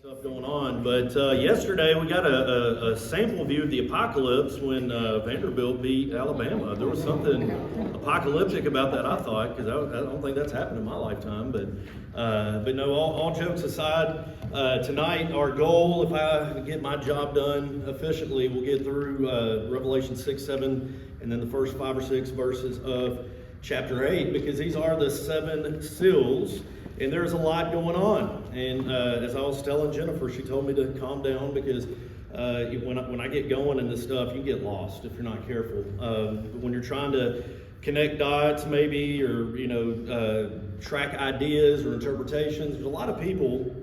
Stuff going on, but yesterday we got a sample view of the apocalypse when Vanderbilt beat Alabama. There was something apocalyptic about that, I thought, because I don't think that's happened in my lifetime. But no, all jokes aside, tonight our goal, if I get my job done efficiently, we'll get through Revelation 6, 7, and then the first 5 or 6 verses of chapter 8, because these are the 7 seals. And there's a lot going on. And as I was telling Jennifer, she told me to calm down because when I get going in this stuff, you get lost if you're not careful. When you're trying to connect dots maybe, or track ideas or interpretations, there's a lot of people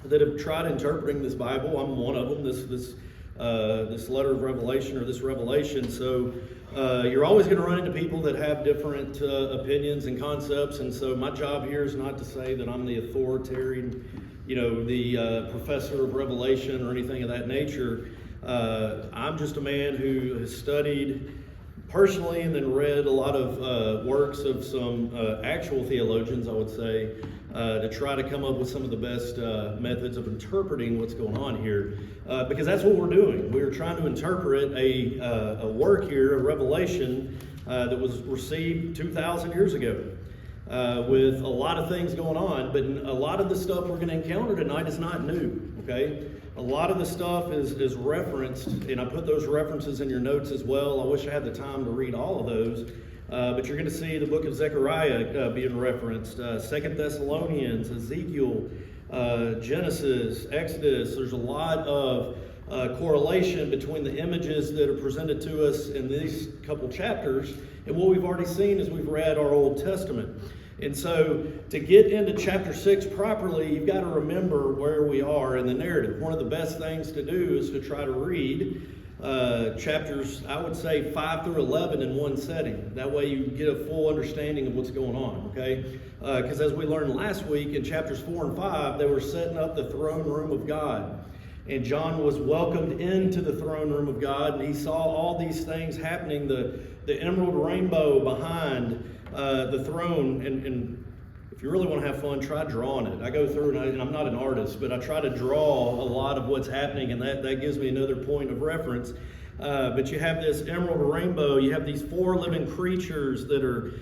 that have tried interpreting this Bible. I'm one of them, this letter of Revelation or this revelation. So you're always going to run into people that have different opinions and concepts, and so my job here is not to say that I'm the authoritarian, the professor of Revelation or anything of that nature. I'm just a man who has studied personally and then read a lot of works of some actual theologians, I would say, to try to come up with some of the best methods of interpreting what's going on here. Because that's what we're doing. We're trying to interpret a work here, a revelation that was received 2,000 years ago with a lot of things going on. But a lot of the stuff we're going to encounter tonight is not new, okay? A lot of the stuff is referenced, and I put those references in your notes as well. I wish I had the time to read all of those. But you're going to see the book of Zechariah being referenced, 2 Thessalonians, Ezekiel, Genesis, Exodus. There's a lot of correlation between the images that are presented to us in these couple chapters and what we've already seen as we've read our Old Testament. And so to get into chapter 6 properly, you've got to remember where we are in the narrative. One of the best things to do is to try to read chapters, I would say 5 through 11 in one setting. That way you get a full understanding of what's going on, okay? Because as we learned last week in chapters 4 and 5, they were setting up the throne room of God. And John was welcomed into the throne room of God, and he saw all these things happening, the emerald rainbow behind the throne. And if you really want to have fun, try drawing it. I go through, and I'm not an artist, but I try to draw a lot of what's happening, and that gives me another point of reference. But you have this emerald rainbow. You have these 4 living creatures that are,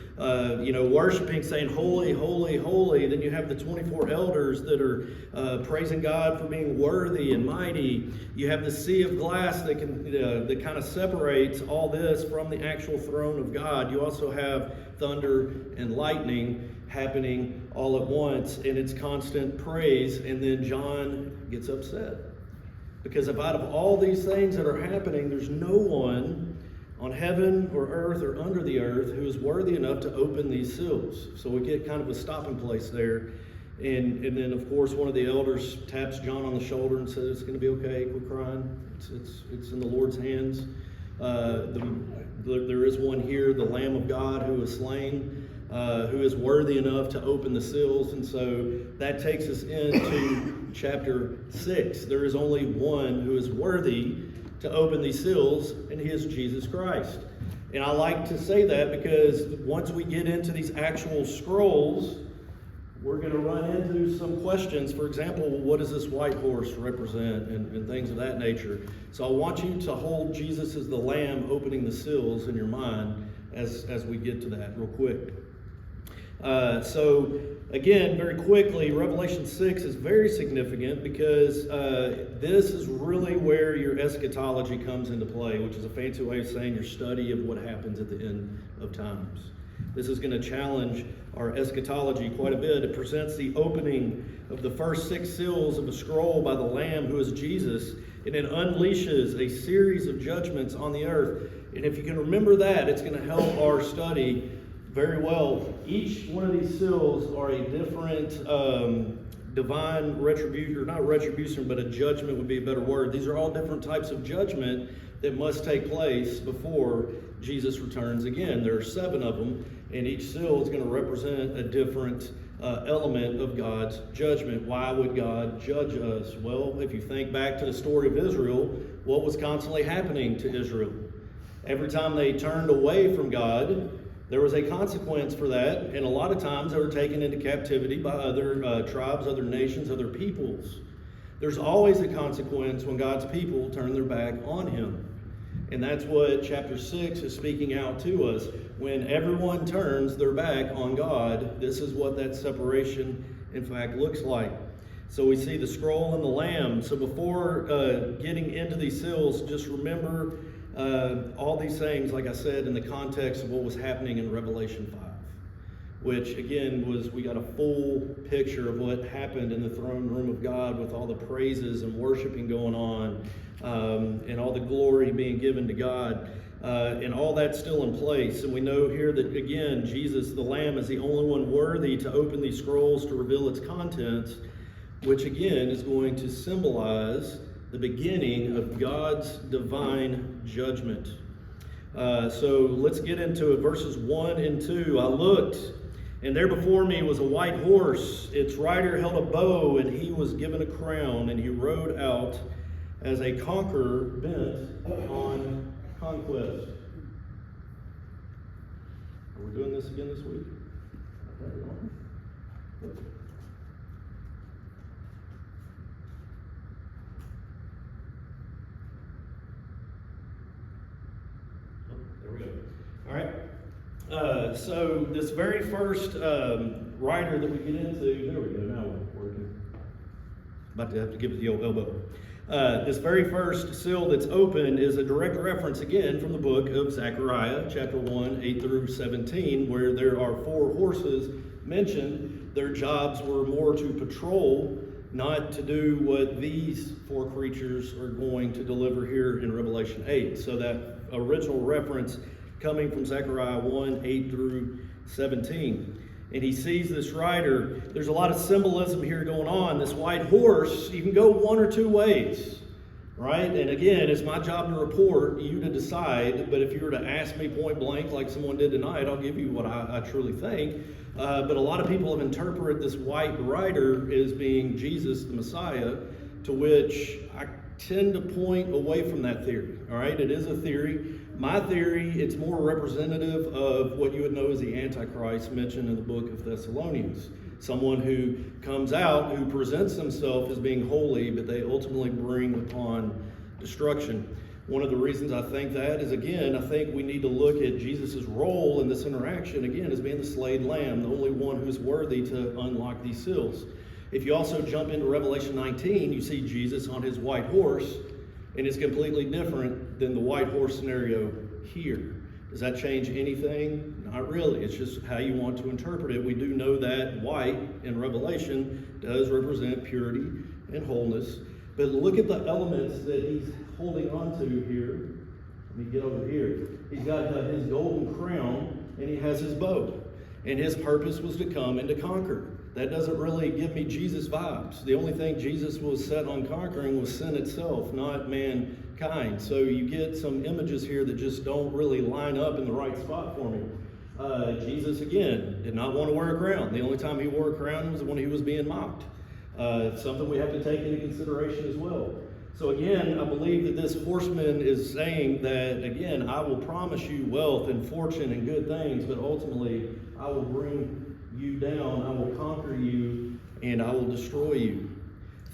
worshiping, saying, "Holy, holy, holy." Then you have the 24 elders that are praising God for being worthy and mighty. You have the sea of glass that kind of separates all this from the actual throne of God. You also have thunder and lightning happening all at once, and it's constant praise. And then John gets upset. Because if out of all these things that are happening, there's no one on heaven or earth or under the earth who is worthy enough to open these seals. So we get kind of a stopping place there. And then, of course, one of the elders taps John on the shoulder and says, "It's going to be okay, quit crying. It's in the Lord's hands. There is one here, the Lamb of God who is slain, who is worthy enough to open the seals." And so that takes us into chapter 6. There is only one who is worthy to open these seals, and he is Jesus Christ. And I like to say that because once we get into these actual scrolls, we're going to run into some questions. For example, what does this white horse represent, and things of that nature. So I want you to hold Jesus as the Lamb opening the seals in your mind as we get to that real quick. So again, very quickly, Revelation 6 is very significant because this is really where your eschatology comes into play, which is a fancy way of saying your study of what happens at the end of times. This is going to challenge our eschatology quite a bit. It presents the opening of the first 6 seals of a scroll by the Lamb, who is Jesus, and it unleashes a series of judgments on the earth. And if you can remember that, it's going to help our study very well. Each one of these seals are a different divine retribution, or not retribution, but a judgment would be a better word. These are all different types of judgment that must take place before Jesus returns again. There are 7 of them, and each seal is going to represent a different element of God's judgment. Why would God judge us? Well, if you think back to the story of Israel, what was constantly happening to Israel? Every time they turned away from God, there was a consequence for that, and a lot of times they were taken into captivity by other tribes, other nations, other peoples. There's always a consequence when God's people turn their back on him. And that's what chapter 6 is speaking out to us. When everyone turns their back on God, this is what that separation, in fact, looks like. So we see the scroll and the lamb. So before getting into these seals, just remember all these things, like I said, in the context of what was happening in Revelation 5. Which again we got a full picture of what happened in the throne room of God with all the praises and worshiping going on, and all the glory being given to God, and all that's still in place. And we know here that again, Jesus, the Lamb, is the only one worthy to open these scrolls to reveal its contents, which again is going to symbolize the beginning of God's divine judgment. So let's get into it. Verses 1 and 2. I looked, and there before me was a white horse. Its rider held a bow, and he was given a crown, and he rode out as a conqueror bent on conquest. Are we doing this again this week? There we go. All right. So this very first rider that we get into, there we go, now we're working. About to have to give it the old elbow. This very first seal that's open is a direct reference again from the book of Zechariah, chapter 1, 8 through 17, where there are 4 horses mentioned. Their jobs were more to patrol, not to do what these 4 creatures are going to deliver here in Revelation 8. So that original reference coming from Zechariah 1, 8 through 17. And he sees this rider. There's a lot of symbolism here going on. This white horse, you can go one or two ways, right? And again, it's my job to report, you to decide. But if you were to ask me point blank like someone did tonight, I'll give you what I truly think. But a lot of people have interpreted this white rider as being Jesus, the Messiah, to which I tend to point away from that theory, all right? It is a theory. My theory, it's more representative of what you would know as the Antichrist mentioned in the book of Thessalonians. Someone who comes out, who presents himself as being holy, but they ultimately bring upon destruction. One of the reasons I think that is, again, I think we need to look at Jesus' role in this interaction, again, as being the slayed lamb, the only one who's worthy to unlock these seals. If you also jump into Revelation 19, you see Jesus on his white horse, and it's completely different than the white horse scenario here. Does that change anything? Not really. It's just how you want to interpret it. We do know that white in Revelation does represent purity and wholeness. But look at the elements that he's holding on to here. Let me get over here. He's got his golden crown, and he has his bow. And his purpose was to come and to conquer. That doesn't really give me Jesus vibes. The only thing Jesus was set on conquering was sin itself, not mankind. So you get some images here that just don't really line up in the right spot for me. Jesus, again, did not want to wear a crown. The only time he wore a crown was when he was being mocked. Something we have to take into consideration as well. So again, I believe that this horseman is saying that, again, I will promise you wealth and fortune and good things, but ultimately I will bring you down, I will conquer you, and I will destroy you.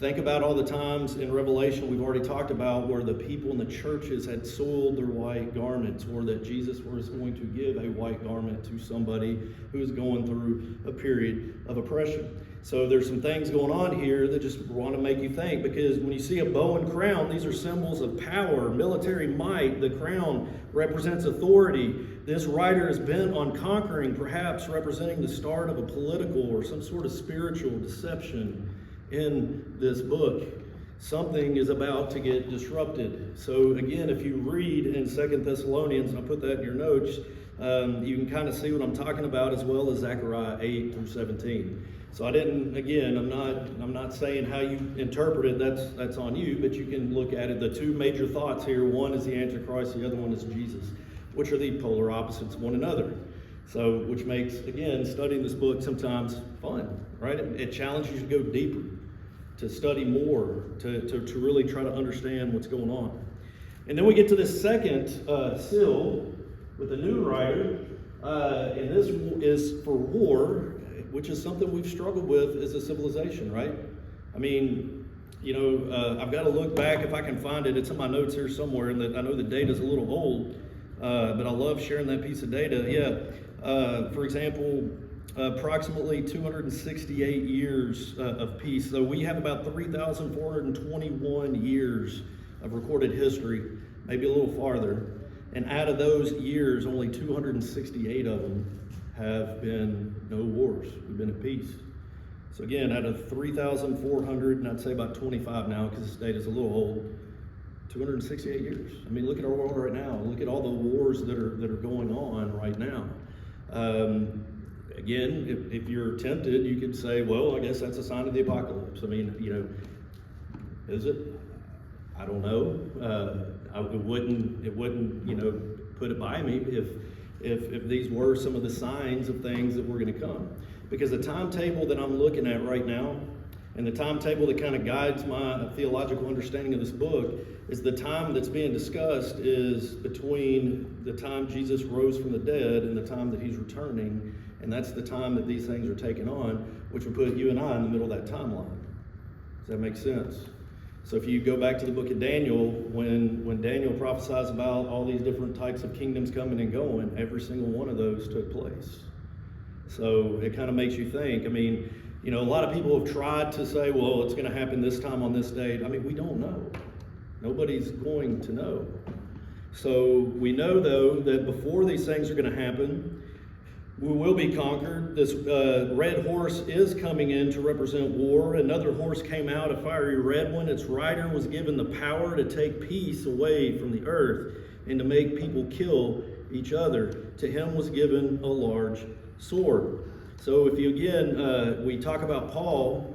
Think about all the times in Revelation we've already talked about where the people in the churches had soiled their white garments, or that Jesus was going to give a white garment to somebody who is going through a period of oppression. So there's some things going on here that just want to make you think, because when you see a bow and crown, these are symbols of power, military might. The crown represents authority. This rider is bent on conquering, perhaps representing the start of a political or some sort of spiritual deception in this book. Something is about to get disrupted. So again, if you read in 2 Thessalonians, I'll put that in your notes, you can kind of see what I'm talking about, as well as Zechariah 8 through 17. So I'm not saying how you interpret it, that's on you, but you can look at it. The two major thoughts here, one is the Antichrist, the other one is Jesus, which are the polar opposites of one another. So, which makes, again, studying this book sometimes fun, right? It challenges you to go deeper, to study more, to really try to understand what's going on. And then we get to this second seal with a new rider, and this is for war, which is something we've struggled with as a civilization, right? I mean, I've got to look back if I can find it. It's in my notes here somewhere, and I know the data's a little old, but I love sharing that piece of data. Yeah, for example, approximately 268 years of peace. So we have about 3,421 years of recorded history, maybe a little farther. And out of those years, only 268 of them have been no wars. We've been at peace. So again, out of 3,400, and I'd say about 25 now, because this data is a little old, 268 years. I mean, look at our world right now. Look at all the wars that are going on right now. Again, if you're tempted, you could say, well, I guess that's a sign of the apocalypse. I mean, is it? I don't know. It wouldn't, put it by me if these were some of the signs of things that were going to come. Because the timetable that I'm looking at right now, and the timetable that kind of guides my theological understanding of this book, is the time that's being discussed is between the time Jesus rose from the dead and the time that he's returning, and that's the time that these things are taken on, which would put you and I in the middle of that timeline. Does that make sense? So if you go back to the book of Daniel, when Daniel prophesies about all these different types of kingdoms coming and going, every single one of those took place. So it kind of makes you think. I mean, a lot of people have tried to say, well, it's going to happen this time on this date. I mean, we don't know. Nobody's going to know. So we know, though, that before these things are going to happen, we will be conquered. This red horse is coming in to represent war. Another horse came out, a fiery red one. Its rider was given the power to take peace away from the earth and to make people kill each other. To him was given a large sword. So if you again, we talk about Paul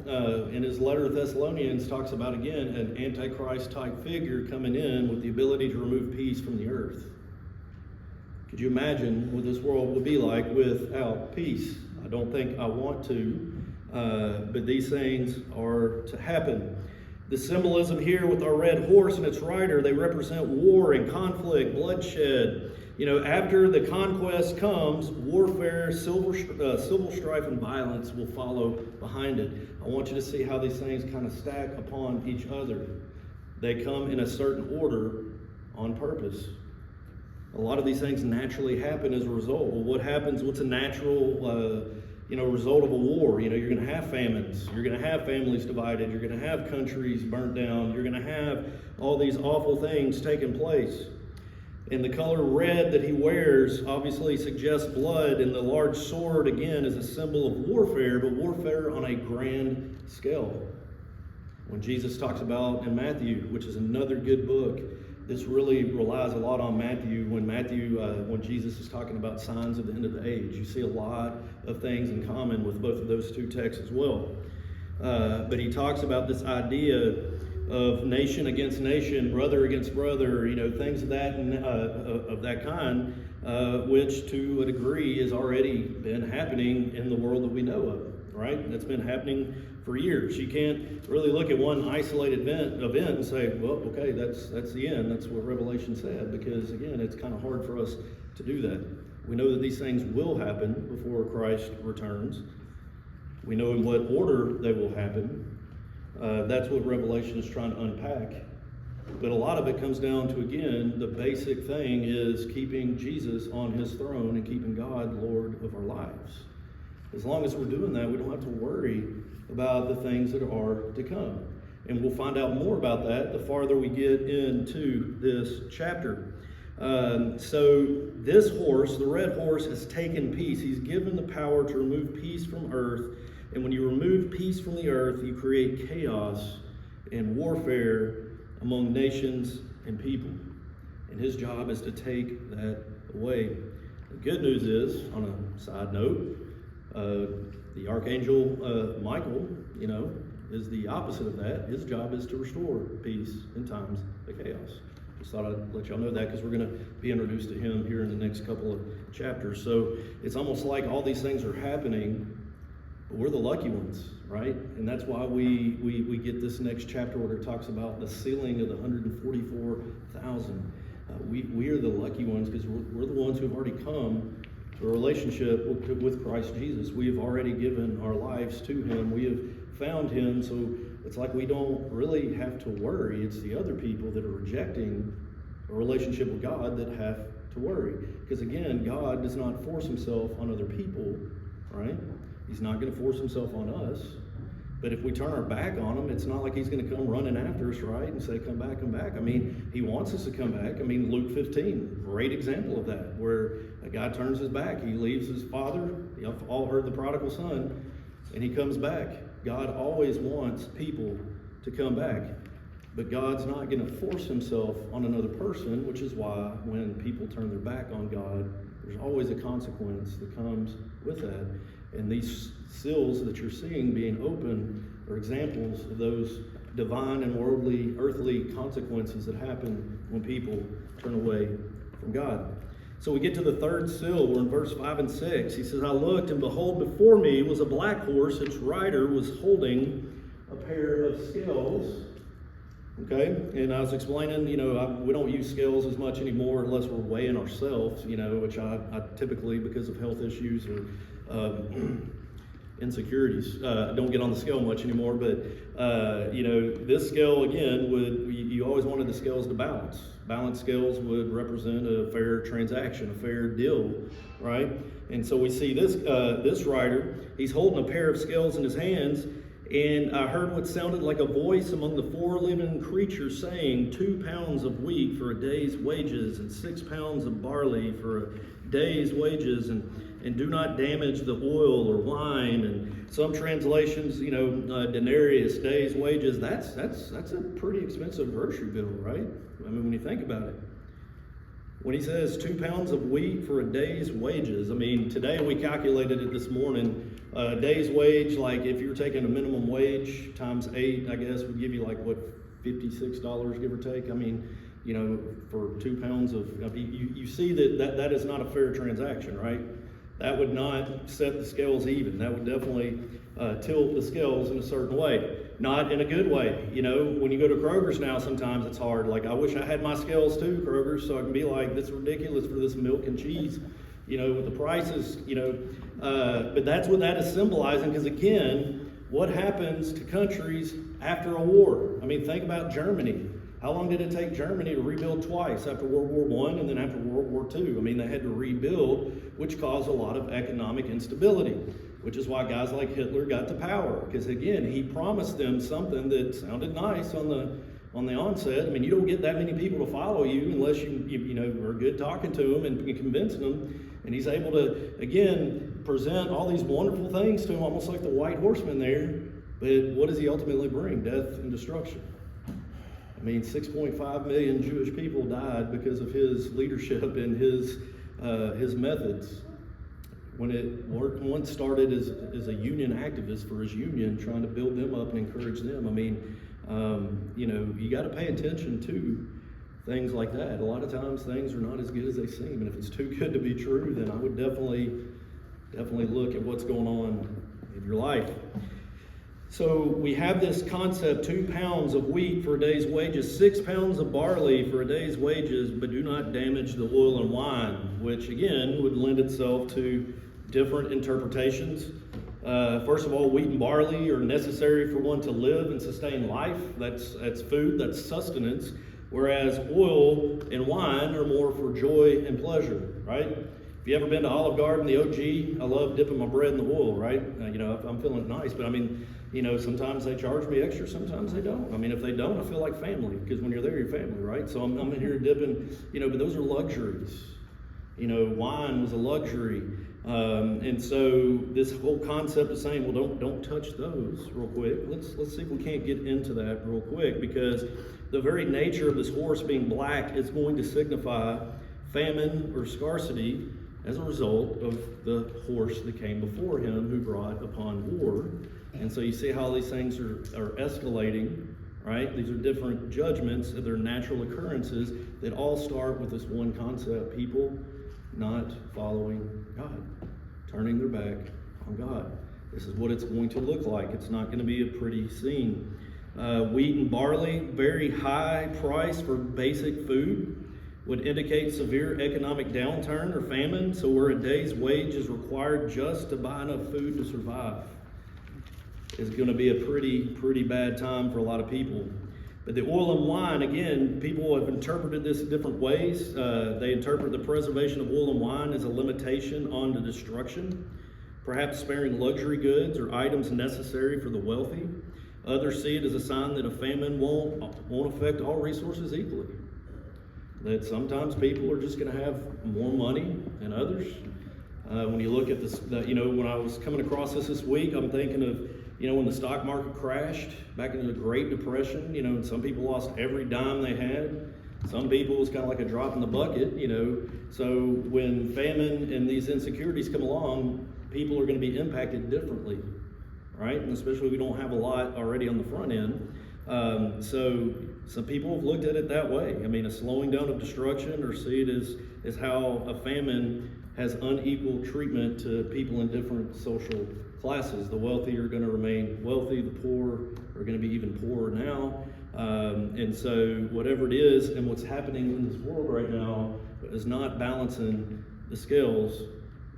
in his letter to Thessalonians, talks about again an Antichrist type figure coming in with the ability to remove peace from the earth. Could you imagine what this world would be like without peace? I don't think I want to, but these things are to happen. The symbolism here with our red horse and its rider, they represent war and conflict, bloodshed. After the conquest comes, warfare, civil strife, and violence will follow behind it. I want you to see how these things kind of stack upon each other. They come in a certain order on purpose. A lot of these things naturally happen as a result. Well, what happens? What's a natural, result of a war? You're going to have famines. You're going to have families divided. You're going to have countries burnt down. You're going to have all these awful things taking place. And the color red that he wears obviously suggests blood, and the large sword, again, is a symbol of warfare, but warfare on a grand scale. When Jesus talks about in Matthew, which is another good book, this really relies a lot on Matthew. When Jesus is talking about signs of the end of the age, you see a lot of things in common with both of those two texts as well. But he talks about this idea of nation against nation, brother against brother, things of that kind, which to a degree has already been happening in the world that we know of, right? That's been happening for years. You can't really look at one isolated event and say, well, okay, that's the end. That's what Revelation said, because again, it's kind of hard for us to do that. We know that these things will happen before Christ returns. We know in what order they will happen. That's what Revelation is trying to unpack. But a lot of it comes down to, again, the basic thing is keeping Jesus on his throne and keeping God Lord of our lives. As long as we're doing that, we don't have to worry about the things that are to come. And we'll find out more about that the farther we get into this chapter. So this horse, the red horse, has taken peace. He's given the power to remove peace from earth. And when you remove peace from the earth, you create chaos and warfare among nations and people. And his job is to take that away. The good news is, on a side note, the archangel Michael, is the opposite of that. His job is to restore peace in times of chaos. Just thought I'd let y'all know that because we're going to be introduced to him here in the next couple of chapters. So it's almost like all these things are happening, but we're the lucky ones, right? And that's why we get this next chapter where it talks about the sealing of the 144,000. We are the lucky ones because we're the ones who have already come a relationship with Christ Jesus. We have already given our lives to him. We have found him, so it's like we don't really have to worry. It's the other people that are rejecting a relationship with God that have to worry. Because again, God does not force himself on other people, right? He's not going to force himself on us. But if we turn our back on him, it's not like he's going to come running after us, right? And say, come back, come back. I mean, he wants us to come back. I mean, Luke 15, great example of that, where a guy turns his back. He leaves his father. You've all heard the prodigal son, and he comes back. God always wants people to come back. But God's not going to force himself on another person, which is why when people turn their back on God, there's always a consequence that comes with that. And these seals that you're seeing being open are examples of those divine and worldly, earthly consequences that happen when people turn away from God. So we get to the third seal. We're in verse 5 and 6. He says, I looked, and behold, before me was a black horse. Its rider was holding a pair of scales. Okay, and I was explaining, we don't use scales as much anymore unless we're weighing ourselves, which I typically, because of health issues or insecurities, don't get on the scale much anymore. But, this scale, again, you always wanted the scales to balance. Balanced scales would represent a fair transaction, a fair deal, right? And so we see this rider, he's holding a pair of scales in his hands. And I heard what sounded like a voice among the four living creatures saying, 2 pounds of wheat for a day's wages, and 6 pounds of barley for a day's wages, and do not damage the oil or wine. And some translations, denarius, day's wages. That's a pretty expensive grocery bill, right? I mean, when you think about it. When he says 2 pounds of wheat for a day's wages, I mean, today we calculated it this morning. A day's wage, like if you're taking a minimum wage times 8, I guess would give you like what, $56 give or take. I mean, for 2 pounds of, you see that is not a fair transaction, right? That would not set the scales even. That would definitely tilt the scales in a certain way. Not in a good way. When you go to Kroger's now, sometimes it's hard. Like, I wish I had my scales too, Kroger's, so I can be like, this is ridiculous for this milk and cheese, with the prices, but that's what that is symbolizing, because again, what happens to countries after a war? I mean, think about Germany. How long did it take Germany to rebuild twice, after World War I and then after World War II? I mean, they had to rebuild, which caused a lot of economic instability, which is why guys like Hitler got to power, because again, he promised them something that sounded nice on the onset. I mean, you don't get that many people to follow you unless you are good talking to them and convincing them. And he's able to, again, present all these wonderful things to him, almost like the white horseman there. But what does he ultimately bring? Death and destruction. I mean, 6.5 million Jewish people died because of his leadership and his methods. When it once started as a union activist for his union, trying to build them up and encourage them. I mean, you got to pay attention to things like that. A lot of times things are not as good as they seem, and if it's too good to be true, then I would definitely look at what's going on in your life. So we have this concept, 2 pounds of wheat for a day's wages, 6 pounds of barley for a day's wages, but do not damage the oil and wine, which again would lend itself to different interpretations. First of all, wheat and barley are necessary for one to live and sustain life. That's food, that's sustenance. Whereas oil and wine are more for joy and pleasure, right? If you ever been to Olive Garden, the OG, I love dipping my bread in the oil, right? I'm feeling nice, but I mean, sometimes they charge me extra, sometimes they don't. I mean, if they don't, I feel like family, because when you're there, you're family, right? So I'm in here dipping, but those are luxuries. Wine was a luxury. And so this whole concept of saying, well, don't touch those real quick. Let's see if we can't get into that real quick, because the very nature of this horse being black is going to signify famine or scarcity as a result of the horse that came before him, who brought upon war. And so you see how these things are escalating, right? These are different judgments, they're natural occurrences that all start with this one concept: people not following God, turning their back on God. This is what it's going to look like. It's not going to be a pretty scene. Wheat and barley, very high price for basic food, would indicate severe economic downturn or famine, so where a day's wage is required just to buy enough food to survive. It's going to be a pretty bad time for a lot of people. But the oil and wine, again, people have interpreted this in different ways. They interpret the preservation of oil and wine as a limitation on the destruction, perhaps sparing luxury goods or items necessary for the wealthy. Others see it as a sign that a famine won't affect all resources equally. That sometimes people are just going to have more money than others. When you look at this, when I was coming across this week, I'm thinking of, when the stock market crashed back into the Great Depression, and some people lost every dime they had. Some people, it was kind of like a drop in the bucket, So when famine and these insecurities come along, people are going to be impacted differently, right? And especially if we don't have a lot already on the front end. So some people have looked at it that way. A slowing down of destruction, or see it as how a famine has unequal treatment to people in different social classes. The wealthy are going to remain wealthy, the poor are going to be even poorer now. And so whatever it is and what's happening in this world right now is not balancing the scales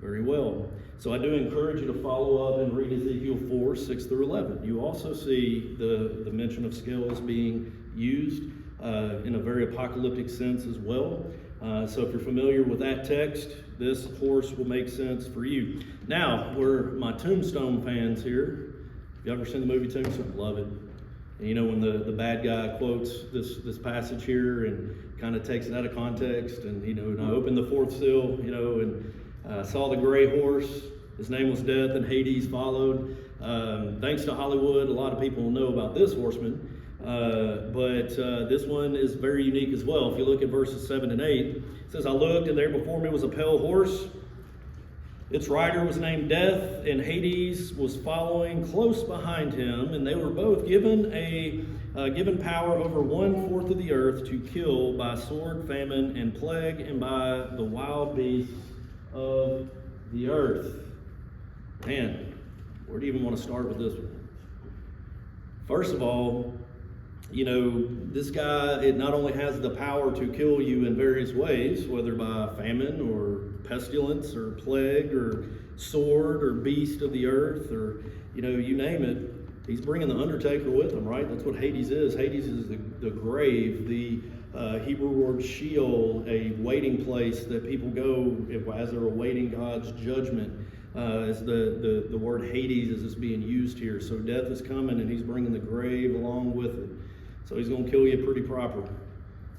very well. So I do encourage you to follow up and read Ezekiel 4, 6 through 11. You also see the mention of scales being used in a very apocalyptic sense as well. So if you're familiar with that text, this, of course, will make sense for you. Now, we're my Tombstone fans here. You ever seen the movie Tombstone? Love it. And when the bad guy quotes this passage here and kind of takes it out of context, and and I opened the fourth seal, and saw the gray horse. His name was Death, and Hades followed. Thanks to Hollywood, a lot of people know about this horseman. But this one is very unique as well. If you look at verses 7 and 8, it says, I looked, and there before me was a pale horse. Its rider was named Death, and Hades was following close behind him, and they were both given power over 1/4 of the earth to kill by sword, famine, and plague, and by the wild beasts of the earth. Man, where do you even want to start with this one? First of all, this guy, it not only has the power to kill you in various ways, whether by famine or pestilence or plague or sword or beast of the earth or, you name it. He's bringing the Undertaker with him, right? That's what Hades is. Hades is the grave, the Hebrew word Sheol, a waiting place that people go as they're awaiting God's judgment. As the word Hades is being used here. So death is coming, and he's bringing the grave along with it. So he's going to kill you pretty proper,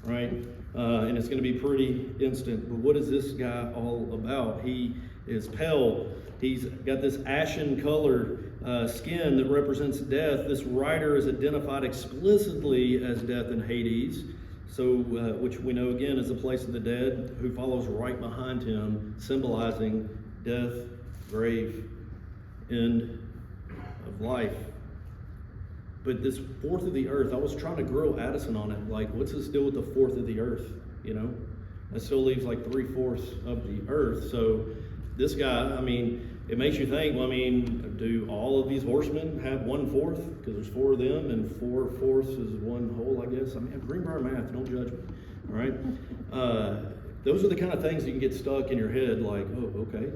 right? And it's going to be pretty instant. But what is this guy all about? He is pale. He's got this ashen color skin that represents death. This rider is identified explicitly as Death in Hades, so which we know again is the place of the dead, who follows right behind him, symbolizing death, grave, end of life. But this fourth of the earth, I was trying to grill Addison on it. Like, what's this deal with the fourth of the earth? That still leaves like 3/4 of the earth. So this guy, it makes you think, do all of these horsemen have 1/4? Because there's 4 of them, and 4/4 is one whole, I guess. Greenbrier math, don't judge me. All right? Those are the kind of things that you can get stuck in your head, like, oh, okay.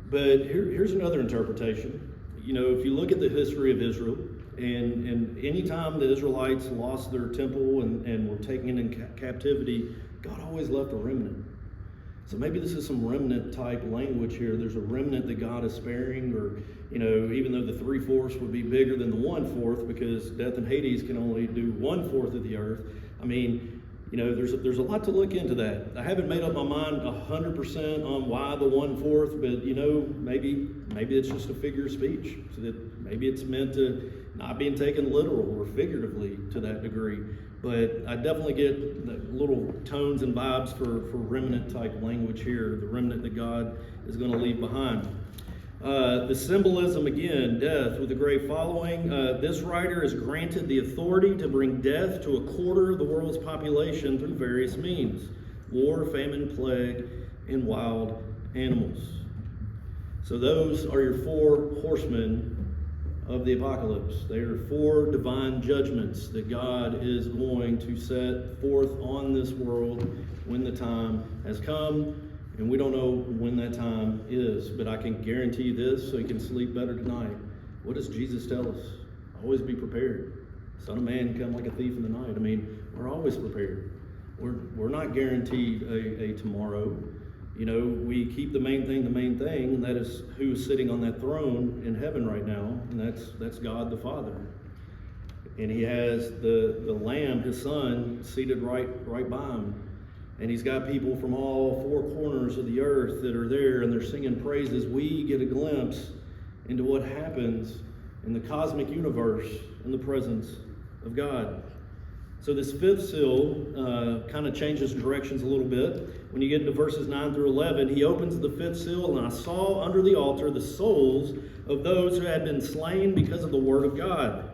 But here's another interpretation. If you look at the history of Israel, and any time the Israelites lost their temple and were taken in captivity, God always left a remnant. So maybe this is some remnant type language here. There's a remnant that God is sparing, or, even though the 3/4 would be bigger than the 1/4, because Death and Hades can only do 1/4 of the earth. There's a lot to look into that. I haven't made up my mind 100% on why the 1/4, but maybe it's just a figure of speech. So that maybe it's meant to not being taken literal or figuratively to that degree. But I definitely get the little tones and vibes for remnant type language here, the remnant that God is going to leave behind. The symbolism, again, death with a great following. This writer is granted the authority to bring death to 1/4 of the world's population through various means: war, famine, plague, and wild animals. So those are your 4 horsemen of the apocalypse. They are 4 divine judgments that God is going to set forth on this world when the time has come. And we don't know when that time is, but I can guarantee you this so you can sleep better tonight. What does Jesus tell us? Always be prepared. Son of Man come like a thief in the night. I mean, we're always prepared. We're not guaranteed a tomorrow. You know, we keep the main thing, and that is who is sitting on that throne in heaven right now, and that's God the Father. And he has the Lamb, his Son, seated right by him. And he's got people from all 4 corners of the earth that are there, and they're singing praises. We get a glimpse into what happens in the cosmic universe in the presence of God. So this 5th seal kind of changes directions a little bit. When you get into verses 9 through 11, he opens the 5th seal, and I saw under the altar the souls of those who had been slain because of the word of God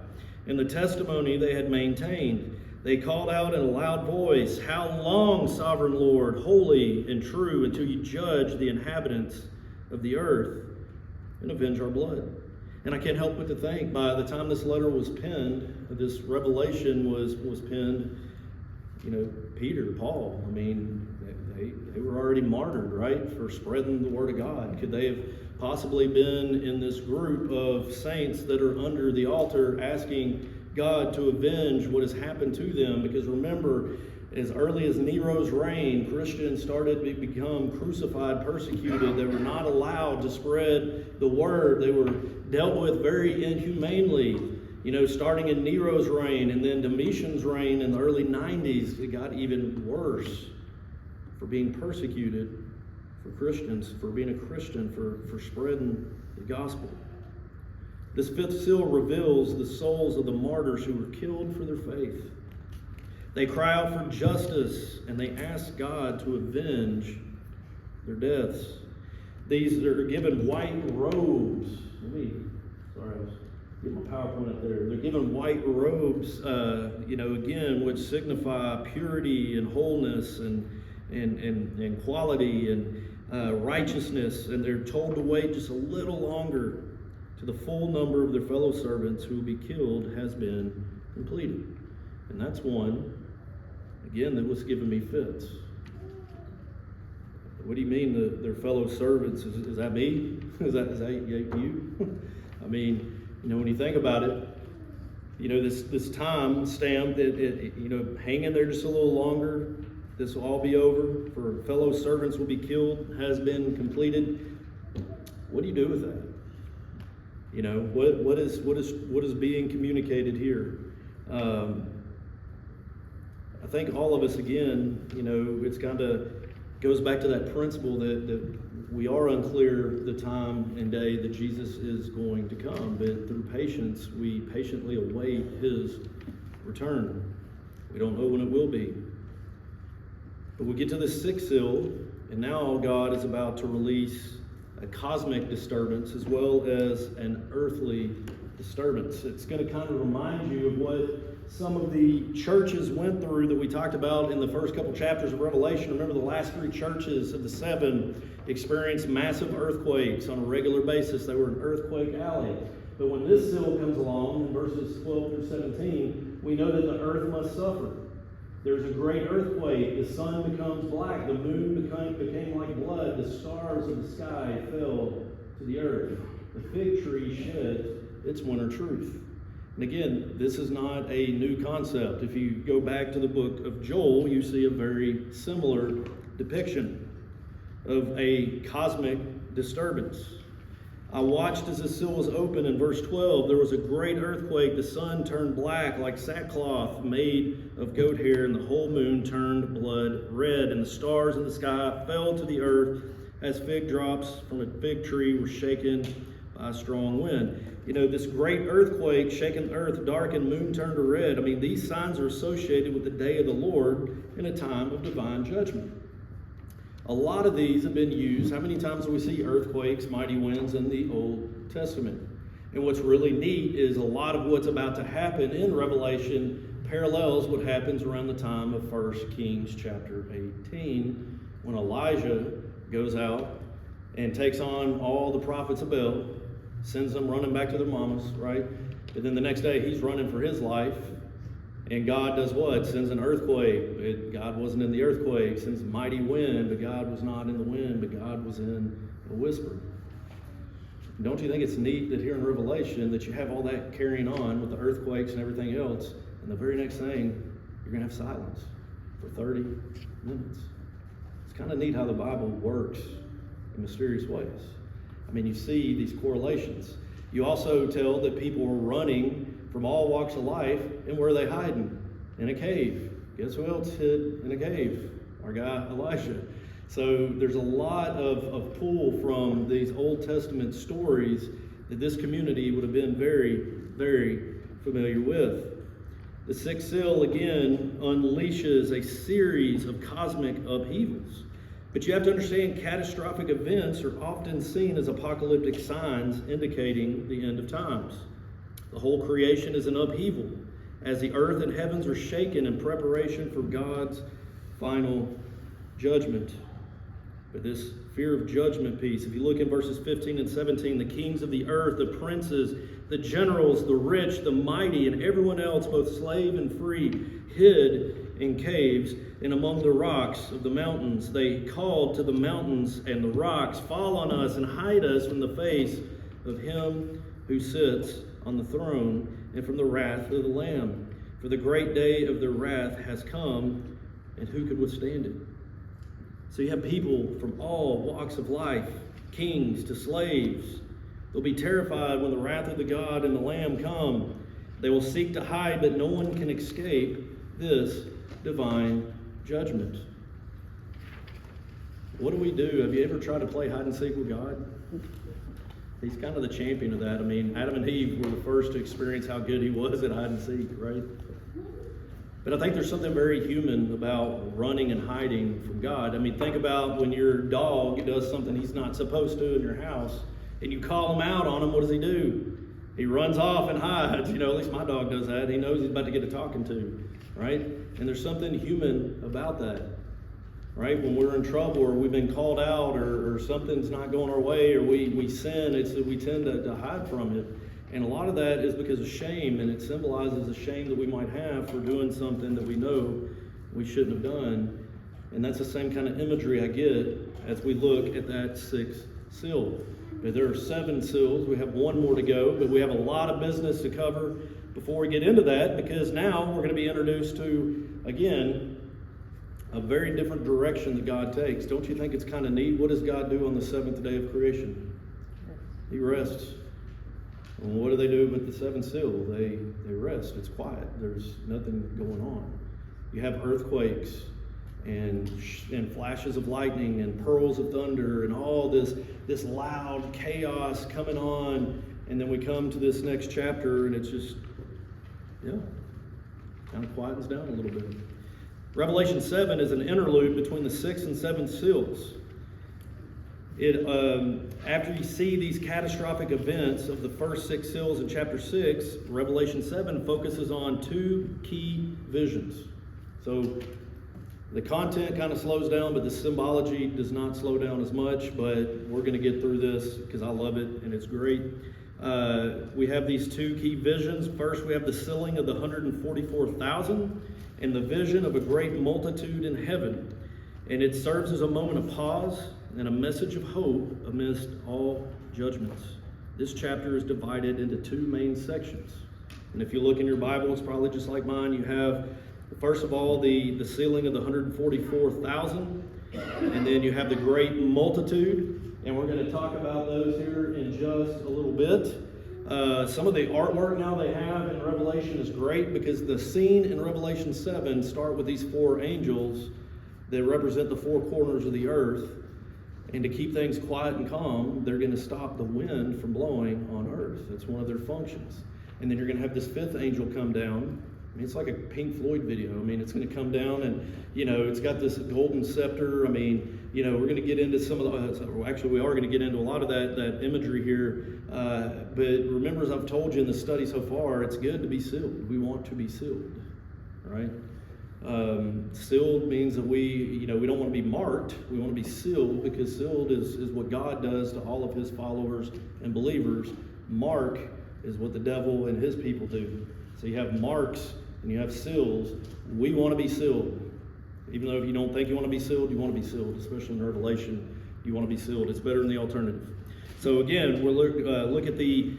and the testimony they had maintained. They called out in a loud voice, "How long, sovereign Lord, holy and true, until you judge the inhabitants of the earth and avenge our blood?" And I can't help but to think, by the time this letter was penned, this revelation was penned, you know, Peter, Paul, I mean, they were already martyred, right, for spreading the word of God. Could they have possibly been in this group of saints that are under the altar asking God to avenge what has happened to them? Because remember, as early as Nero's reign, Christians started to become crucified, persecuted. They were not allowed to spread the word. They were dealt with very inhumanely. You know, starting in Nero's reign and then Domitian's reign in the early 90s, it got even worse for being persecuted for Christians, for being a Christian, for spreading the gospel. This 5th seal reveals the souls of the martyrs who were killed for their faith. They cry out for justice, and they ask God to avenge their deaths. These are given white robes. I was getting my PowerPoint up there. They're given white robes, again, which signify purity and wholeness and quality and righteousness. And they're told to wait just a little longer till the full number of their fellow servants who will be killed has been completed. And that's one, again, that was giving me fits. What do you mean their fellow servants? Is that me? Is that you? I mean, you know, when you think about it, you know, this time stamp, hang in there just a little longer. This will all be over. For fellow servants will be killed, has been completed. What do you do with that? You know, what is being communicated here? I think all of us, again, you know, it's kind of goes back to that principle that we are unclear the time and day that Jesus is going to come, but through patience, we patiently await his return. We don't know when it will be. But we get to the 6th seal, and now God is about to release a cosmic disturbance as well as an earthly disturbance. It's going to kind of remind you of what some of the churches went through that we talked about in the first couple chapters of Revelation. Remember, the last 3 churches of the 7 experienced massive earthquakes on a regular basis. They were an earthquake alley. But when this seal comes along, in verses 12 through 17, we know that the earth must suffer. There's a great earthquake. The sun becomes black. The moon became like blood. The stars of the sky fell to the earth. The fig tree shed its winter truth. And again, this is not a new concept. If you go back to the book of Joel, you see a very similar depiction of a cosmic disturbance. I watched as the seal was opened in verse 12. There was a great earthquake. The sun turned black like sackcloth made of goat hair, and the whole moon turned blood red, and the stars in the sky fell to the earth as fig drops from a fig tree were shaken by a strong wind. You know, this great earthquake shaken the earth, dark, and moon turned to red. I mean, these signs are associated with the day of the Lord in a time of divine judgment. A lot of these have been used. How many times do we see earthquakes, mighty winds in the Old Testament? And what's really neat is a lot of what's about to happen in Revelation parallels what happens around the time of 1 Kings chapter 18, when Elijah goes out and takes on all the prophets of Baal sends them running back to their mamas, right? But then the next day he's running for his life, and God does what? Sends an earthquake. God wasn't in the earthquake. Sends a mighty wind, but God was not in the wind, but God was in a whisper. Don't you think it's neat that here in Revelation that you have all that carrying on with the earthquakes and everything else, and the very next thing, you're going to have silence for 30 minutes. It's kind of neat how the Bible works in mysterious ways. I mean, you see these correlations. You also tell that people are running from all walks of life, and where are they hiding? In a cave. Guess who else hid in a cave? Our guy Elijah. So there's a lot of pull from these Old Testament stories that this community would have been very, very familiar with. The sixth seal, again, unleashes a series of cosmic upheavals. But you have to understand, catastrophic events are often seen as apocalyptic signs indicating the end of times. The whole creation is an upheaval as the earth and heavens are shaken in preparation for God's final judgment. But this fear of judgment piece, if you look in verses 15 and 17, the kings of the earth, the princes, the generals, the rich, the mighty, and everyone else, both slave and free, hid in caves and among the rocks of the mountains. They called to the mountains and the rocks, "Fall on us and hide us from the face of him who sits on the throne and from the wrath of the Lamb. For the great day of their wrath has come, and who could withstand it?" So you have people from all walks of life, kings to slaves. They'll be terrified when the wrath of the God and the Lamb come. They will seek to hide, but no one can escape this divine judgment. What do we do? Have you ever tried to play hide and seek with God? He's kind of the champion of that. I mean, Adam and Eve were the first to experience how good he was at hide and seek, right? But I think there's something very human about running and hiding from God. I mean, think about when your dog does something he's not supposed to in your house, and you call him out on him, what does he do? He runs off and hides. You know, at least my dog does that. He knows he's about to get a talking to, right? And there's something human about that, right? When we're in trouble or we've been called out or something's not going our way or we sin, we tend to hide from it. And a lot of that is because of shame, and it symbolizes the shame that we might have for doing something that we know we shouldn't have done. And that's the same kind of imagery I get as we look at that sixth seal. Now, there are 7 seals. We have 1 more to go, but we have a lot of business to cover before we get into that, because now we're going to be introduced to, again, a very different direction that God takes. Don't you think it's kind of neat? What does God do on the 7th day of creation? He rests. And what do they do with the 7th seal? They rest. It's quiet. There's nothing going on. You have earthquakes and flashes of lightning and pearls of thunder and all this loud chaos coming on. And then we come to this next chapter and it's just, kind of quietens down a little bit. Revelation 7 is an interlude between the 6th and 7th seals. After you see these catastrophic events of the first 6 seals in chapter 6, Revelation 7 focuses on 2 key visions. So the content kind of slows down, but the symbology does not slow down as much, but we're going to get through this because I love it and it's great. We have these 2 key visions. First, we have the sealing of the 144,000 and the vision of a great multitude in heaven. And it serves as a moment of pause and a message of hope amidst all judgments. This chapter is divided into 2 main sections. And if you look in your Bible, it's probably just like mine. You have, first of all, the sealing of the 144,000. And then you have the great multitude. And we're going to talk about those here in just a little bit. Some of the artwork now they have in Revelation is great because the scene in Revelation 7 start with these 4 angels that represent the 4 corners of the earth. And to keep things quiet and calm, they're going to stop the wind from blowing on earth. That's one of their functions. And then you're going to have this 5th angel come down. I mean, it's like a Pink Floyd video. I mean, it's going to come down and, it's got this golden scepter. I mean, we're going to get into some of the, actually we are going to get into a lot of that imagery here. But remember, as I've told you in the study so far, it's good to be sealed. We want to be sealed, right? Sealed means that we don't want to be marked. We want to be sealed because sealed is what God does to all of his followers and believers Mark is what the devil and his people do. So you have marks and you have seals. We want to be sealed. Even though if you don't think you want to be sealed, you want to be sealed, especially in Revelation. You want to be sealed. It's better than the alternative. So again, we'll look at the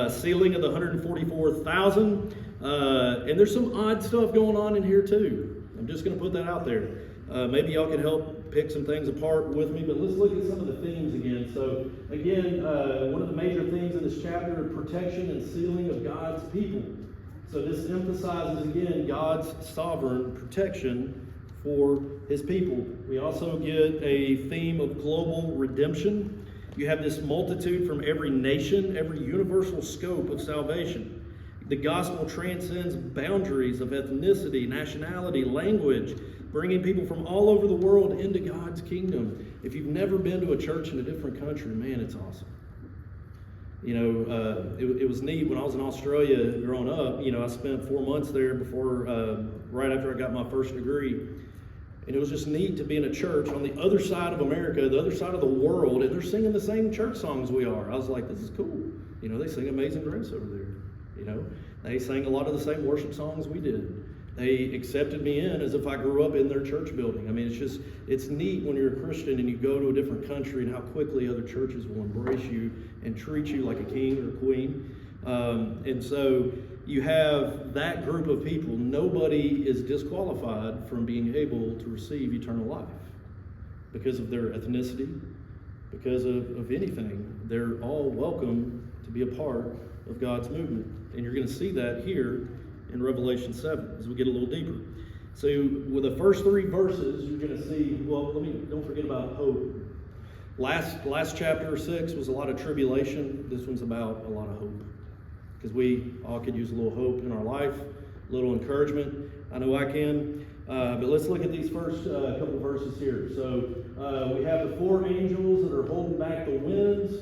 sealing of the 144,000. And there's some odd stuff going on in here too. I'm just going to put that out there. Maybe y'all can help pick some things apart with me, but let's look at some of the themes again. So again, one of the major themes in this chapter is protection and sealing of God's people. So this emphasizes again God's sovereign protection for his people. We also get a theme of global redemption. You have this multitude from every nation, every universal scope of salvation. The gospel transcends boundaries of ethnicity, nationality, language, bringing people from all over the world into God's kingdom. If you've never been to a church in a different country, man, it's awesome. You know, it was neat when I was in Australia growing up. You know, I spent 4 months there before, right after I got my first degree. And it was just neat to be in a church on the other side of America, the other side of the world, and they're singing the same church songs we are. I was like, this is cool. You know, they sing Amazing Grace over there. You know, they sang a lot of the same worship songs we did. They accepted me in as if I grew up in their church building. I mean, it's neat when you're a Christian and you go to a different country and how quickly other churches will embrace you and treat you like a king or a queen. And so you have that group of people. Nobody is disqualified from being able to receive eternal life because of their ethnicity, because of anything. They're all welcome to be a part of God's movement. And you're going to see that here in Revelation 7 as we get a little deeper. So with the first 3 verses, you're going to see, well, don't forget about hope. Last chapter 6 was a lot of tribulation. This one's about a lot of hope. Because we all could use a little hope in our life, a little encouragement. I know I can. But let's look at these first couple verses here. So we have the 4 angels that are holding back the winds.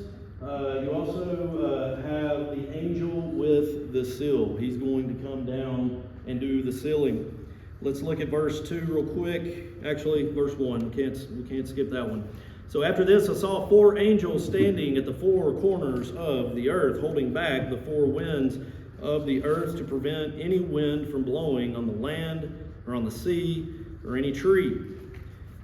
You also have the angel with the seal. He's going to come down and do the sealing. Let's look at verse 2 real quick. Actually, verse 1. We can't skip that one. So after this, I saw 4 angels standing at the 4 corners of the earth, holding back the 4 winds of the earth to prevent any wind from blowing on the land or on the sea or any tree.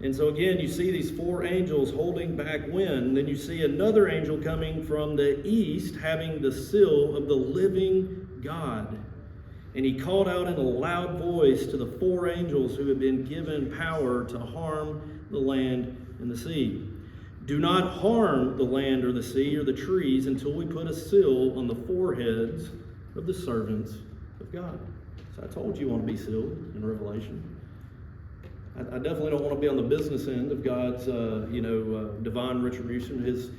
And so again, you see these 4 angels holding back wind. Then you see another angel coming from the east, having the seal of the living God. And he called out in a loud voice to the 4 angels who had been given power to harm the land and the sea. Do not harm the land or the sea or the trees until we put a seal on the foreheads of the servants of God. So I told you want to be sealed in Revelation. I definitely don't want to be on the business end of God's, divine retribution, his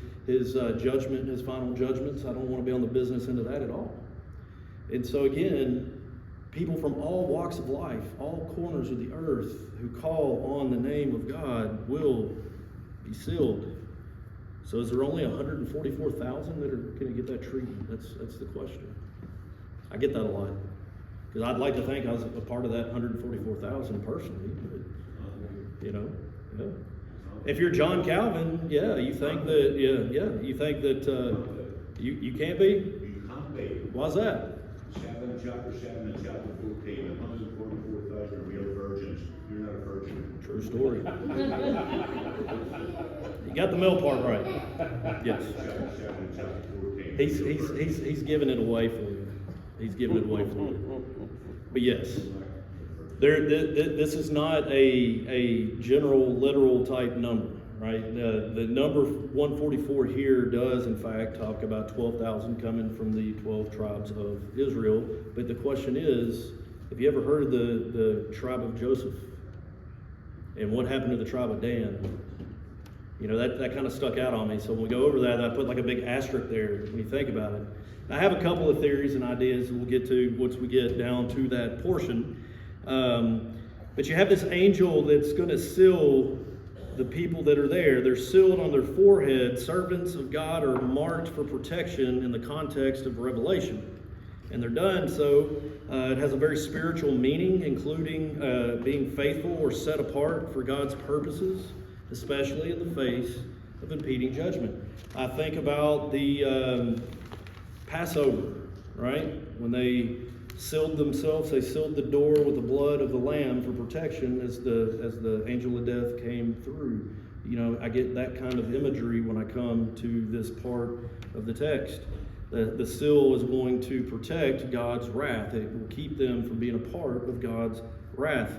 judgment, his final judgments. I don't want to be on the business end of that at all. And so again, people from all walks of life, all corners of the earth who call on the name of God will be sealed. So is there only 144,000 that are going to get that treatment? That's the question. I get that a lot. Because I'd like to think I was a part of that 144,000 personally. But, you know, yeah. If you're John Calvin, you think that, you think that you can't be? You can't be. Why's that? Chapter 7 and chapter 14, 144,000 are real virgins. You're not a virgin. True story. You got the middle part right. Yes. Chapter 7 and chapter 14. He's giving it away for you. He's giving it away for you. But yes, this is not a general, literal type number, right? The number 144 here does, in fact, talk about 12,000 coming from the 12 tribes of Israel. But the question is, have you ever heard of the tribe of Joseph? And what happened to the tribe of Dan? You know, that kind of stuck out on me. So when we go over that, I put like a big asterisk there when you think about it. I have a couple of theories and ideas we'll get to once we get down to that portion. But you have this angel that's going to seal the people that are there. They're sealed on their forehead. Servants of God are marked for protection in the context of Revelation. And they're done so. It has a very spiritual meaning, including being faithful or set apart for God's purposes, especially in the face of impending judgment. I think about the Passover, right? When they sealed themselves, they sealed the door with the blood of the lamb for protection as the angel of death came through. You know, I get that kind of imagery when I come to this part of the text. The seal is going to protect God's wrath. It will keep them from being a part of God's wrath.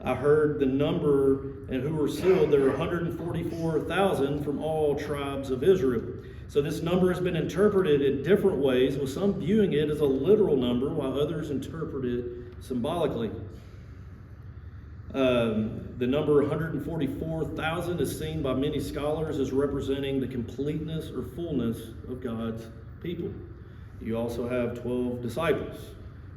I heard the number and who were sealed. There were 144,000 from all tribes of Israel. So this number has been interpreted in different ways, with some viewing it as a literal number, while others interpret it symbolically. The number 144,000 is seen by many scholars as representing the completeness or fullness of God's people. You also have 12 disciples,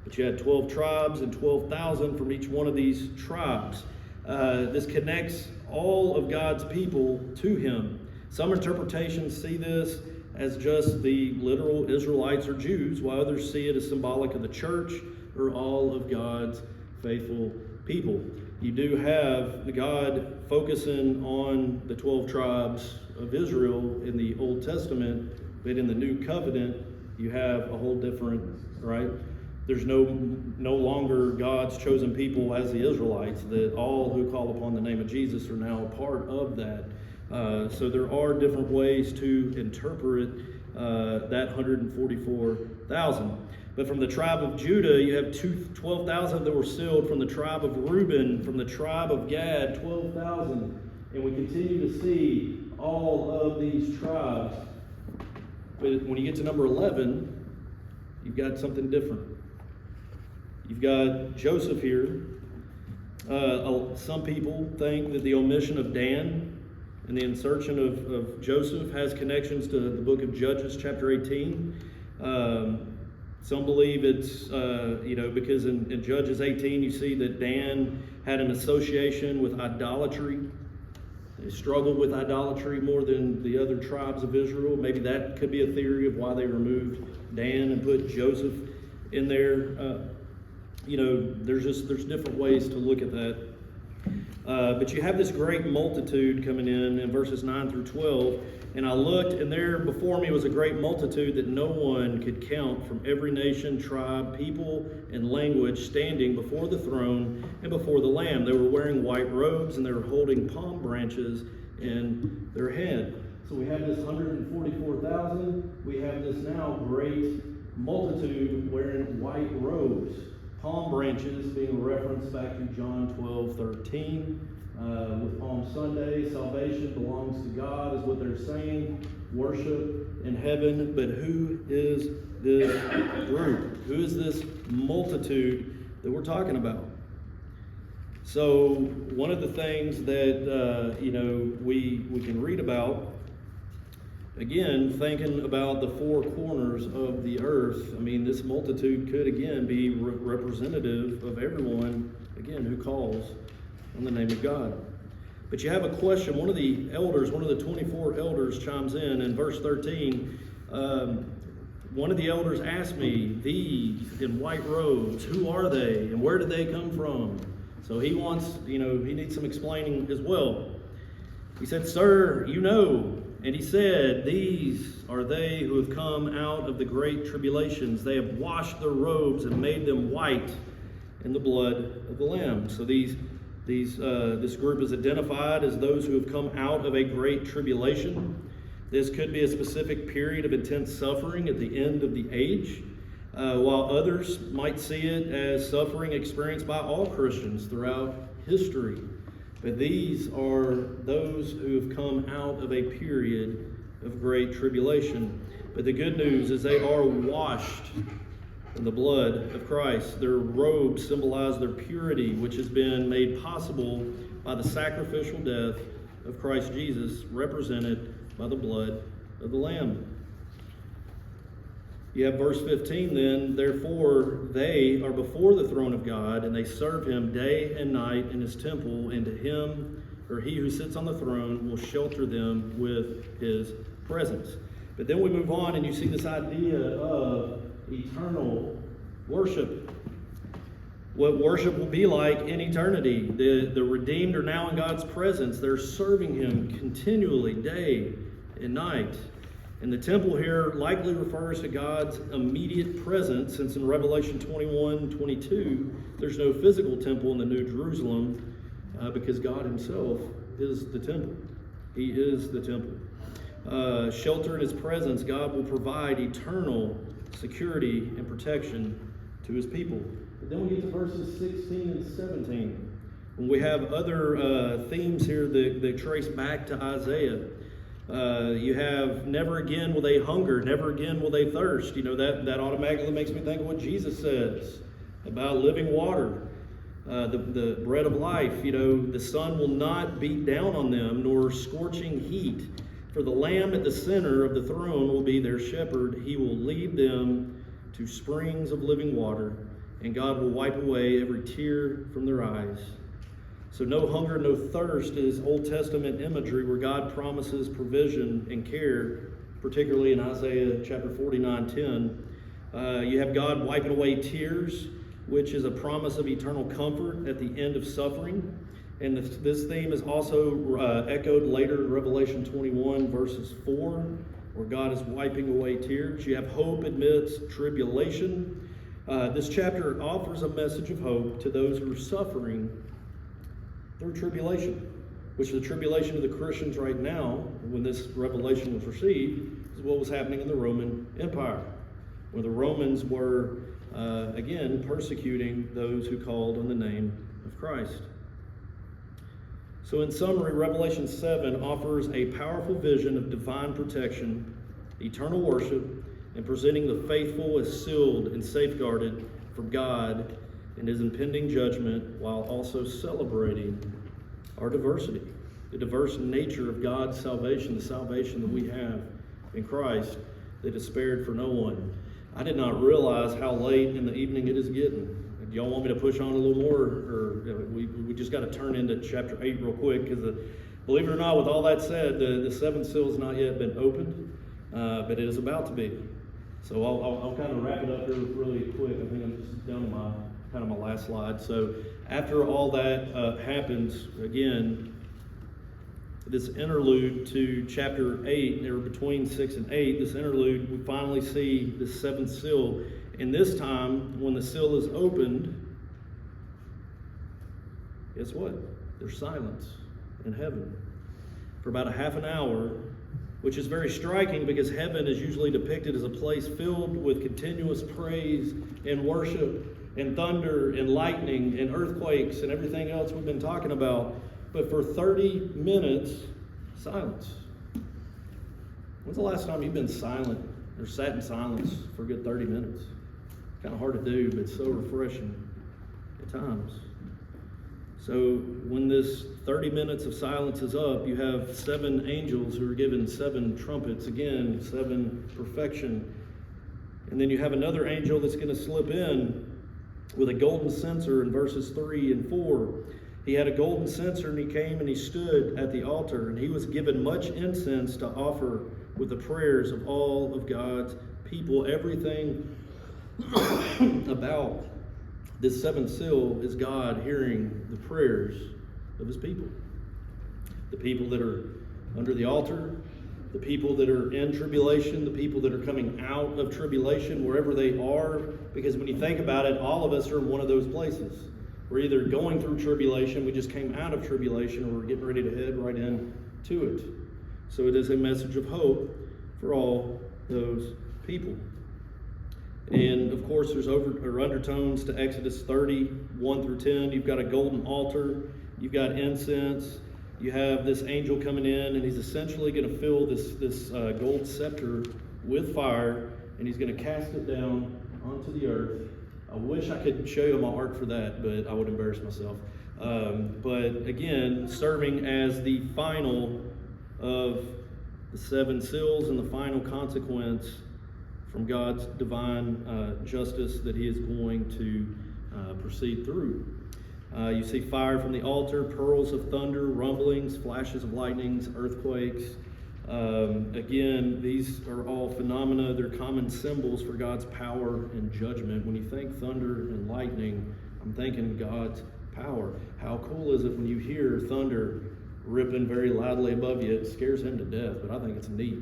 but you had 12 tribes and 12,000 from each one of these tribes. This connects all of God's people to him. Some interpretations see this as just the literal Israelites or Jews, while others see it as symbolic of the church or all of God's faithful people. You do have the God focusing on the 12 tribes of Israel in the Old Testament, but in the New Covenant, you have a whole different, right? There's no longer God's chosen people as the Israelites, that all who call upon the name of Jesus are now a part of that. So there are different ways to interpret that 144,000. But from the tribe of Judah, you have 12,000 that were sealed. From the tribe of Reuben, from the tribe of Gad, 12,000. And we continue to see all of these tribes. But when you get to number 11, you've got something different. You've got Joseph here. Some people think that the omission of Dan and the insertion of Joseph has connections to the book of Judges, chapter 18. Some believe it's, because in Judges 18, you see that Dan had an association with idolatry. They struggled with idolatry more than the other tribes of Israel. Maybe that could be a theory of why they removed Dan and put Joseph in there. There's different ways to look at that. But you have this great multitude coming in verses 9 through 12. And I looked, and there before me was a great multitude that no one could count, from every nation, tribe, people, and language, standing before the throne and before the Lamb. They were wearing white robes, and they were holding palm branches in their hand. So we have this 144,000. We have this now great multitude wearing white robes. Palm branches being a reference back to John 12:13. With Palm Sunday, salvation belongs to God is what they're saying. Worship in heaven. But who is this group? Who is this multitude that we're talking about? So one of the things that we can read about, again, thinking about the four corners of the earth, I mean, this multitude could again be representative of everyone, again, who calls on the name of God. But you have a question. One of the elders, one of the 24 elders chimes in verse 13. One of the elders asked me, these in white robes, who are they and where did they come from? So he wants, he needs some explaining as well. He said, sir, you know. And he said, these are they who have come out of the great tribulations. They have washed their robes and made them white in the blood of the Lamb. So this group is identified as those who have come out of a great tribulation. This could be a specific period of intense suffering at the end of the age, while others might see it as suffering experienced by all Christians throughout history. But these are those who have come out of a period of great tribulation. But the good news is they are washed in the blood of Christ. Their robes symbolize their purity, which has been made possible by the sacrificial death of Christ Jesus, represented by the blood of the Lamb. You have verse 15 then, therefore they are before the throne of God, and they serve him day and night in his temple, and to him, or he who sits on the throne, will shelter them with his presence. But then we move on, and you see this idea of eternal worship. What worship will be like in eternity. The redeemed are now in God's presence. They're serving him continually, day and night. And the temple here likely refers to God's immediate presence, since in Revelation 21:22, there's no physical temple in the New Jerusalem because God himself is the temple. He is the temple. Shelter in his presence, God will provide eternal security and protection to his people. But then we get to verses 16 and 17, when we have other themes here that trace back to Isaiah. You have, never again will they hunger, never again will they thirst. You know, that automatically makes me think of what Jesus says about living water, the bread of life. You know, the sun will not beat down on them, nor scorching heat. For the Lamb at the center of the throne will be their shepherd. He will lead them to springs of living water, and God will wipe away every tear from their eyes. So no hunger, no thirst is Old Testament imagery where God promises provision and care, particularly in Isaiah chapter 49:10. You have God wiping away tears, which is a promise of eternal comfort at the end of suffering. And this theme is also echoed later in Revelation 21 verses 4, where God is wiping away tears. You have hope amidst tribulation. This chapter offers a message of hope to those who are suffering through tribulation, which the tribulation of the Christians right now, when this revelation was received, is what was happening in the Roman Empire, where the Romans were, again, persecuting those who called on the name of Christ. So in summary, Revelation 7 offers a powerful vision of divine protection, eternal worship, and presenting the faithful as sealed and safeguarded from God and his impending judgment, while also celebrating our diversity, the diverse nature of God's salvation, the salvation that we have in Christ that is spared for no one. I did not realize how late in the evening it is getting. Do y'all want me to push on a little more, or we just got to turn into chapter 8 real quick? Because believe it or not, with all that said, the seventh seal has not yet been opened, but it is about to be. So I'll kind of wrap it up here really quick. I think I'm just down to my last slide. So after all that happens, again, this interlude to chapter 8, or between 6 and 8, this interlude, we finally see the seventh seal. And this time, when the seal is opened, guess what? There's silence in heaven for about a half an hour, which is very striking because heaven is usually depicted as a place filled with continuous praise and worship and thunder and lightning and earthquakes and everything else we've been talking about. But for 30 minutes, silence. When's the last time you've been silent or sat in silence for a good 30 minutes? Kind of hard to do, but so refreshing at times. So when this 30 minutes of silence is up, you have 7 angels who are given 7 trumpets, again, 7 perfection. And then you have another angel that's going to slip in with a golden censer in verses 3 and 4. He had a golden censer, and he came and he stood at the altar, and he was given much incense to offer with the prayers of all of God's people. Everything about this seventh seal is God hearing the prayers of his people. The people that are under the altar, the people that are in tribulation, the people that are coming out of tribulation, wherever they are. Because when you think about it, all of us are in one of those places. We're either going through tribulation, we just came out of tribulation, or we're getting ready to head right into it. So it is a message of hope for all those people. And of course, there's undertones to Exodus 30, 1 through 10. You've got a golden altar, you've got incense, you have this angel coming in, and he's essentially going to fill this gold scepter with fire, and he's going to cast it down onto the earth. I wish I could show you my art for that, but I would embarrass myself. But again, serving as the final of the 7 seals and the final consequence from God's divine justice that he is going to proceed through. You see fire from the altar, pearls of thunder, rumblings, flashes of lightnings, earthquakes. Again, these are all phenomena. They're common symbols for God's power and judgment. When you think thunder and lightning, I'm thinking God's power. How cool is it when you hear thunder ripping very loudly above you? It scares him to death, but I think it's neat.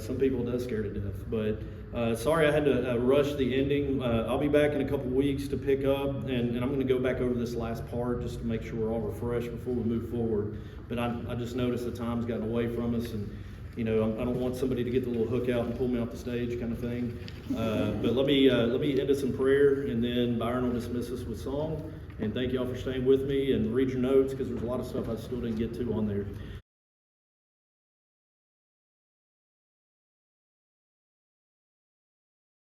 some people it does scare to death. But sorry I had to rush the ending. I'll be back in a couple weeks to pick up, and I'm going to go back over this last part just to make sure we're all refreshed before we move forward. But I just noticed the time's gotten away from us, and I don't want somebody to get the little hook out and pull me off the stage kind of thing. But let me end us in prayer, and then Byron will dismiss us with song. And thank you all for staying with me, and read your notes because there's a lot of stuff I still didn't get to on there.